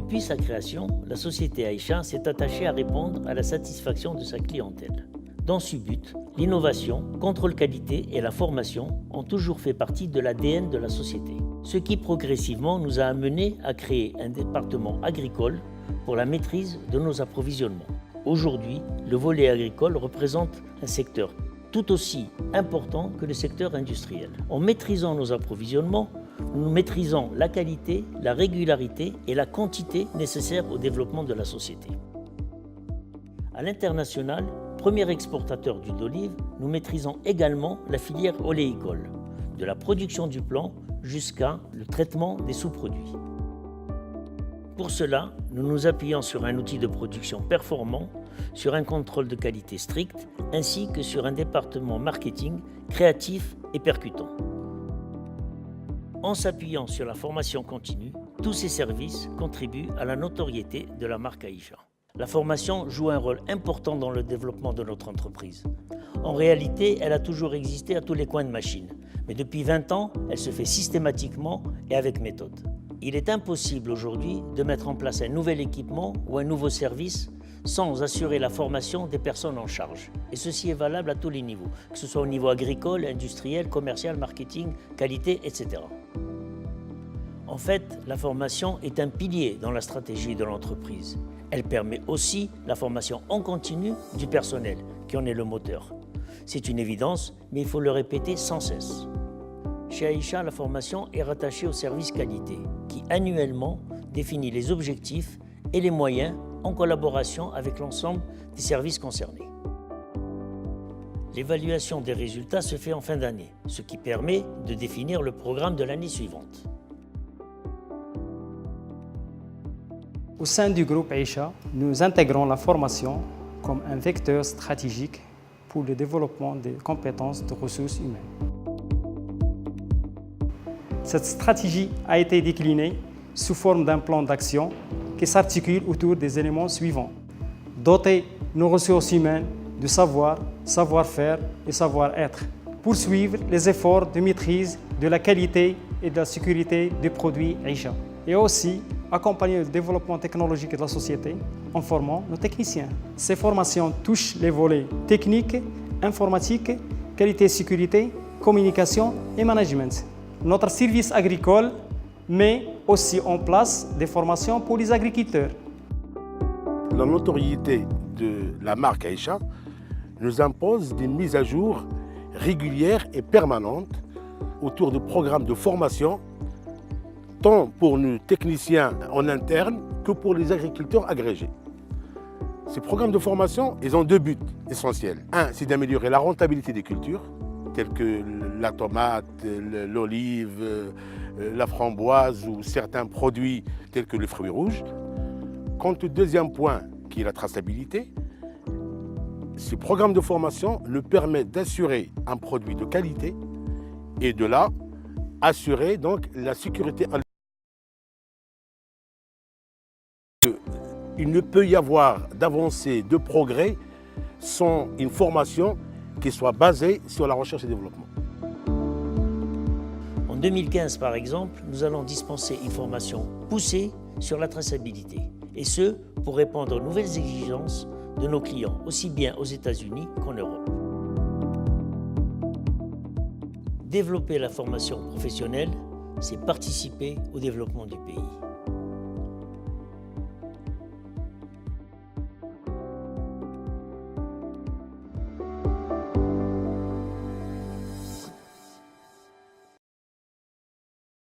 Depuis sa création, la société Aïcha s'est attachée à répondre à la satisfaction de sa clientèle. Dans ce but, l'innovation, contrôle qualité et la formation ont toujours fait partie de l'ADN de la société. Ce qui progressivement nous a amenés à créer un département agricole pour la maîtrise de nos approvisionnements. Aujourd'hui, le volet agricole représente un secteur tout aussi important que le secteur industriel. En maîtrisant nos approvisionnements, nous maîtrisons la qualité, la régularité et la quantité nécessaires au développement de la société. À l'international, premier exportateur d'huile d'olive, nous maîtrisons également la filière oléicole, de la production du plant jusqu'à le traitement des sous-produits. Pour cela, nous nous appuyons sur un outil de production performant, sur un contrôle de qualité strict, ainsi que sur un département marketing créatif et percutant. En s'appuyant sur la formation continue, tous ces services contribuent à la notoriété de la marque Aïcha. La formation joue un rôle important dans le développement de notre entreprise. En réalité, elle a toujours existé à tous les coins de machine, mais depuis 20 ans, elle se fait systématiquement et avec méthode. Il est impossible aujourd'hui de mettre en place un nouvel équipement ou un nouveau service sans assurer la formation des personnes en charge. Et ceci est valable à tous les niveaux, que ce soit au niveau agricole, industriel, commercial, marketing, qualité, etc. En fait, la formation est un pilier dans la stratégie de l'entreprise. Elle permet aussi la formation en continu du personnel, qui en est le moteur. C'est une évidence, mais il faut le répéter sans cesse. Chez Aïcha, la formation est rattachée au service qualité, qui annuellement définit les objectifs et les moyens en collaboration avec l'ensemble des services concernés. L'évaluation des résultats se fait en fin d'année, ce qui permet de définir le programme de l'année suivante. Au sein du groupe Aïcha, nous intégrons la formation comme un vecteur stratégique pour le développement des compétences de ressources humaines. Cette stratégie a été déclinée sous forme d'un plan d'action qui s'articule autour des éléments suivants. Doter nos ressources humaines de savoir, savoir-faire et savoir-être. Poursuivre les efforts de maîtrise de la qualité et de la sécurité des produits Aïcha. Et aussi accompagner le développement technologique de la société en formant nos techniciens. Ces formations touchent les volets techniques, informatiques, qualité et sécurité, communication et management. Notre service agricole met aussi en place des formations pour les agriculteurs. La notoriété de la marque Aïcha nous impose des mises à jour régulières et permanentes autour de programmes de formation, tant pour nos techniciens en interne que pour les agriculteurs agrégés. Ces programmes de formation, ils ont deux buts essentiels. Un, c'est d'améliorer la rentabilité des cultures, telles que la tomate, l'olive, la framboise ou certains produits tels que les fruits rouges. Quant au deuxième point, qui est la traçabilité, ces programmes de formation nous permettent d'assurer un produit de qualité et de là, assurer donc la sécurité alimentaire. Il ne peut y avoir d'avancée, de progrès sans une formation qui soit basée sur la recherche et développement. En 2015, par exemple, nous allons dispenser une formation poussée sur la traçabilité, et ce, pour répondre aux nouvelles exigences de nos clients, aussi bien aux États-Unis qu'en Europe. Développer la formation professionnelle, c'est participer au développement du pays.